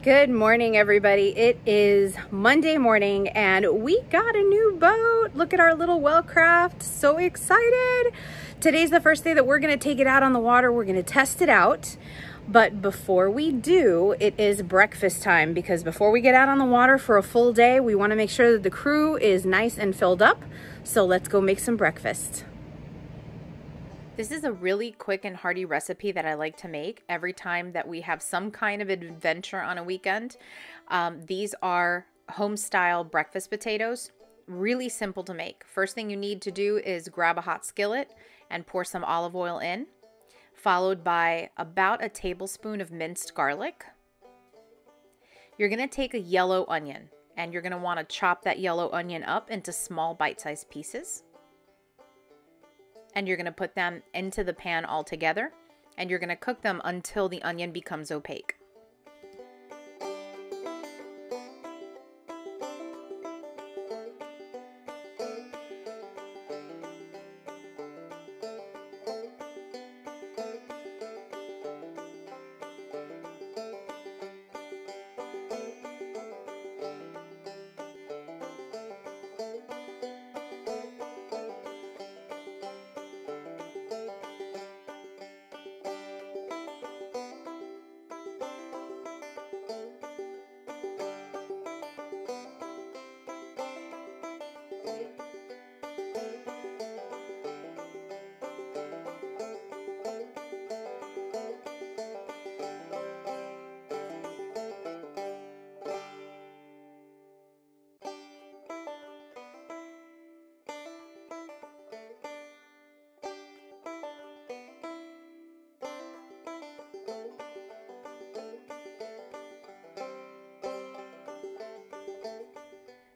Good morning, everybody. It is Monday morning and we got a new boat. Look at our little Wellcraft. So excited. Today's the first day that we're going to take it out on the water. We're going to test it out. But before we do, it is breakfast time, because before we get out on the water for a full day, we want to make sure that the crew is nice and filled up. So let's go make some breakfast. This is a really quick and hearty recipe that I like to make every time that we have some kind of adventure on a weekend. These are home-style breakfast potatoes, really simple to make. First thing you need to do is grab a hot skillet and pour some olive oil in, followed by about a tablespoon of minced garlic. You're going to take a yellow onion, and you're going to want to chop that yellow onion up into small bite-sized pieces. And you're going to put them into the pan all together, and you're going to cook them until the onion becomes opaque.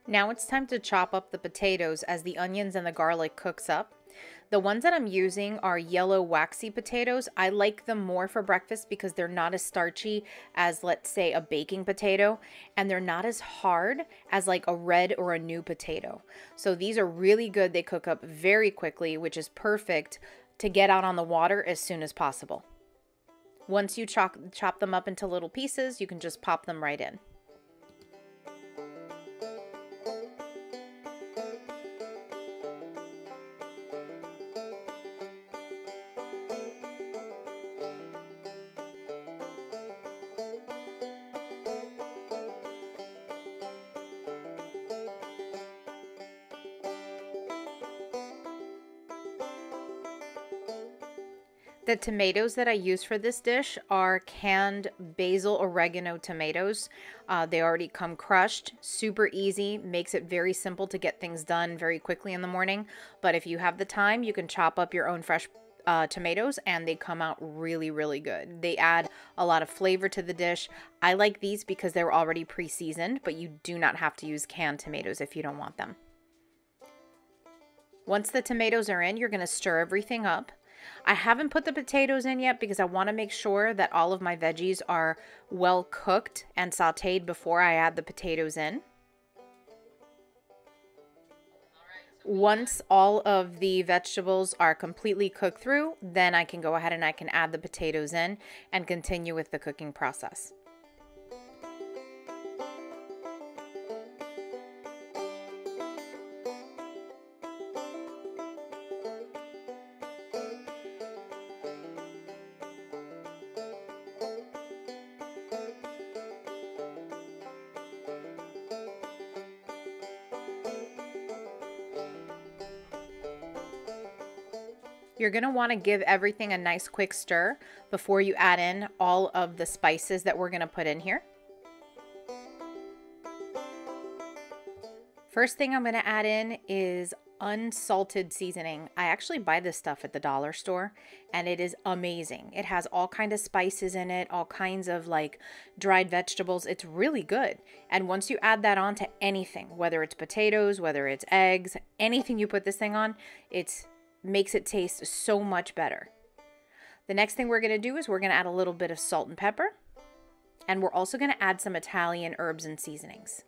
Now it's time to chop up the potatoes as the onions and the garlic cooks up. The ones that I'm using are yellow waxy potatoes. I like them more for breakfast because they're not as starchy as, let's say, a baking potato, and they're not as hard as like a red or a new potato. So these are really good. They cook up very quickly, which is perfect to get out on the water as soon as possible. Once you chop them up into little pieces, you can just pop them right in. The tomatoes that I use for this dish are canned basil oregano tomatoes. They already come crushed, super easy, makes it very simple to get things done very quickly in the morning. But if you have the time, you can chop up your own fresh tomatoes and they come out really, really good. They add a lot of flavor to the dish. I like these because they're already pre-seasoned, but you do not have to use canned tomatoes if you don't want them. Once the tomatoes are in, you're going to stir everything up. I haven't put the potatoes in yet because I want to make sure that all of my veggies are well cooked and sauteed before I add the potatoes in. Once all of the vegetables are completely cooked through, then I can go ahead and I can add the potatoes in and continue with the cooking process. You're going to want to give everything a nice quick stir before you add in all of the spices that we're going to put in here. First thing I'm going to add in is unsalted seasoning. I actually buy this stuff at the dollar store and it is amazing. It has all kinds of spices in it, all kinds of like dried vegetables. It's really good. And once you add that on to anything, whether it's potatoes, whether it's eggs, anything you put this thing on, it makes it taste so much better. The next thing we're going to do is we're going to add a little bit of salt and pepper, and we're also going to add some Italian herbs and seasonings.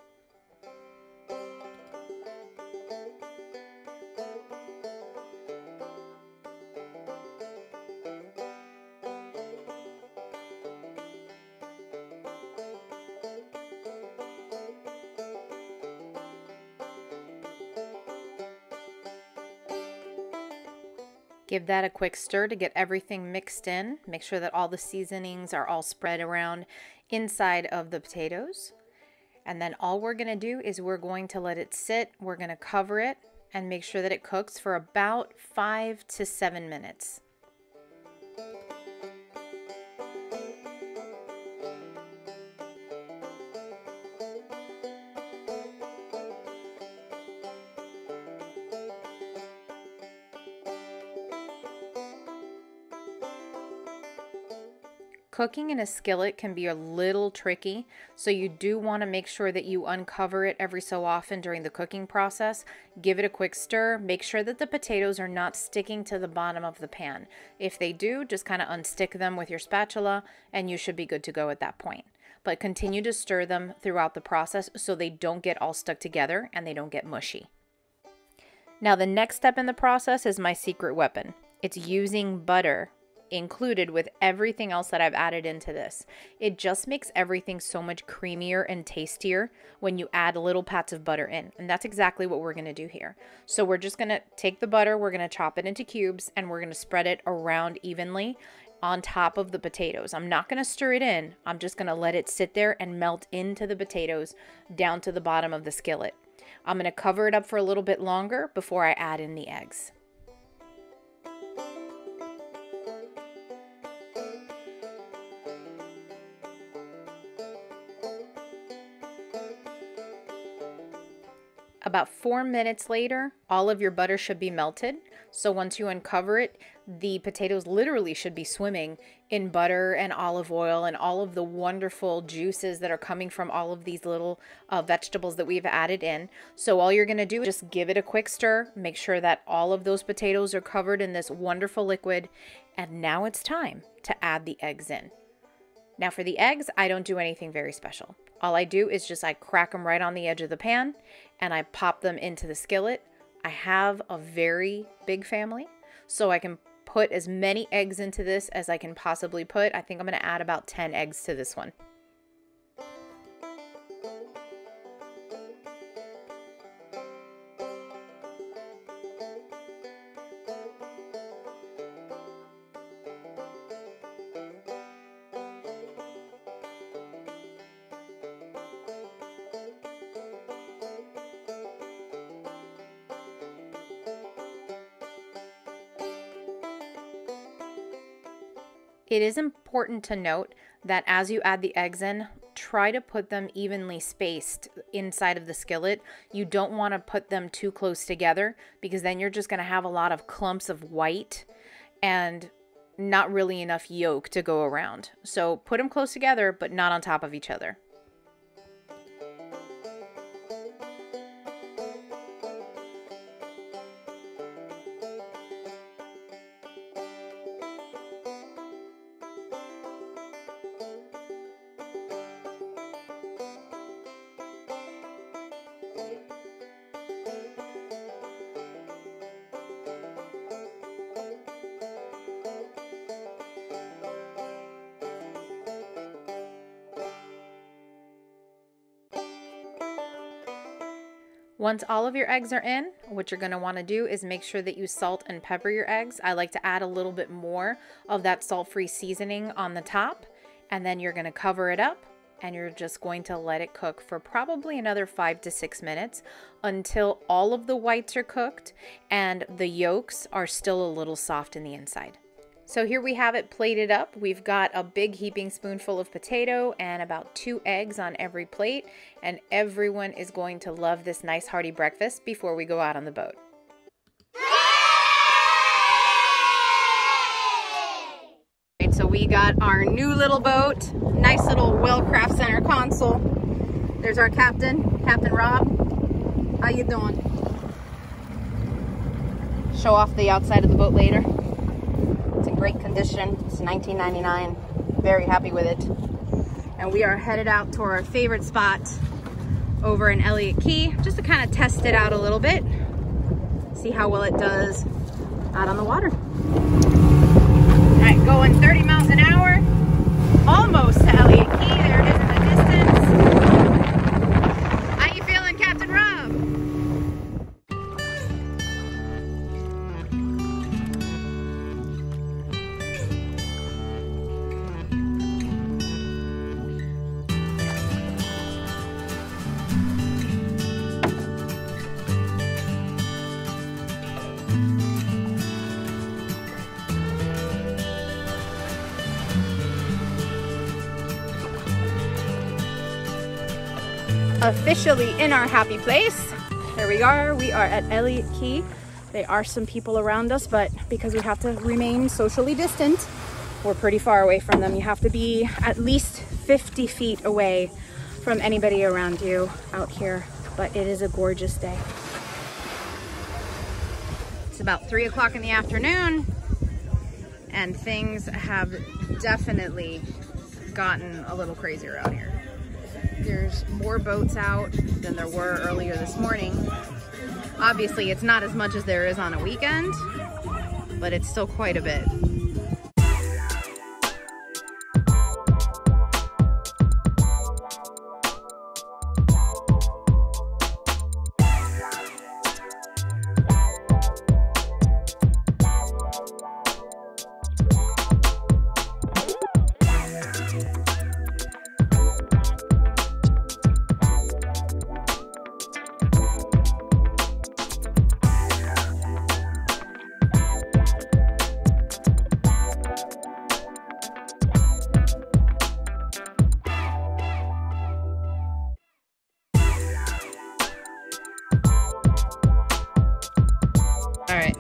Give that a quick stir to get everything mixed in. Make sure that all the seasonings are all spread around inside of the potatoes. And then all we're going to do is we're going to let it sit. We're going to cover it and make sure that it cooks for about 5 to 7 minutes. Cooking in a skillet can be a little tricky, so you do want to make sure that you uncover it every so often during the cooking process. Give it a quick stir. Make sure that the potatoes are not sticking to the bottom of the pan. If they do, just kind of unstick them with your spatula and you should be good to go at that point. But continue to stir them throughout the process so they don't get all stuck together and they don't get mushy. Now the next step in the process is my secret weapon. It's using butter included with everything else that I've added into this. It just makes everything so much creamier and tastier when you add little pats of butter in. And that's exactly what we're going to do here. So we're just going to take the butter, we're going to chop it into cubes, and we're going to spread it around evenly on top of the potatoes. I'm not going to stir it in. I'm just going to let it sit there and melt into the potatoes down to the bottom of the skillet. I'm going to cover it up for a little bit longer before I add in the eggs. About 4 minutes later, all of your butter should be melted. So once you uncover it, the potatoes literally should be swimming in butter and olive oil and all of the wonderful juices that are coming from all of these little vegetables that we've added in. So all you're going to do is just give it a quick stir, make sure that all of those potatoes are covered in this wonderful liquid, and now it's time to add the eggs in. Now for the eggs, I don't do anything very special. All I do is just I crack them right on the edge of the pan and I pop them into the skillet. I have a very big family, so I can put as many eggs into this as I can possibly put. I think I'm going to add about 10 eggs to this one. It is important to note that as you add the eggs in, try to put them evenly spaced inside of the skillet. You don't want to put them too close together because then you're just going to have a lot of clumps of white and not really enough yolk to go around. So put them close together, but not on top of each other. Once all of your eggs are in, what you're going to want to do is make sure that you salt and pepper your eggs. I like to add a little bit more of that salt-free seasoning on the top, and then you're going to cover it up and you're just going to let it cook for probably another 5 to 6 minutes until all of the whites are cooked and the yolks are still a little soft in the inside. So here we have it plated up. We've got a big heaping spoonful of potato and about 2 eggs on every plate, and everyone is going to love this nice hearty breakfast before we go out on the boat. Right, so we got our new little boat, nice little Wellcraft center console. There's our captain, Captain Rob. How you doing? Show off the outside of the boat later. It's in great condition. It's 1999. Very happy with it. And we are headed out to our favorite spot over in Elliot Key, just to kind of test it out a little bit, see how well it does out on the water. All right, going 30 miles an hour, almost to Elliot Key. There it is in the distance. How you feeling, Captain Rob? officially in our happy place. Here we are. We are at Elliot Key. There are some people around us, but because we have to remain socially distant, we're pretty far away from them. You have to be at least 50 feet away from anybody around you out here, but it is a gorgeous day. It's about 3 o'clock in the afternoon, and things have definitely gotten a little crazier out here. There's more boats out than there were earlier this morning. Obviously, it's not as much as there is on a weekend, but it's still quite a bit. All right.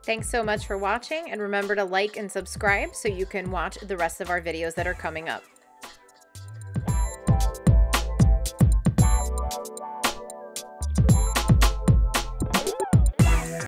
Thanks so much for watching, and remember to like and subscribe so you can watch the rest of our videos that are coming up.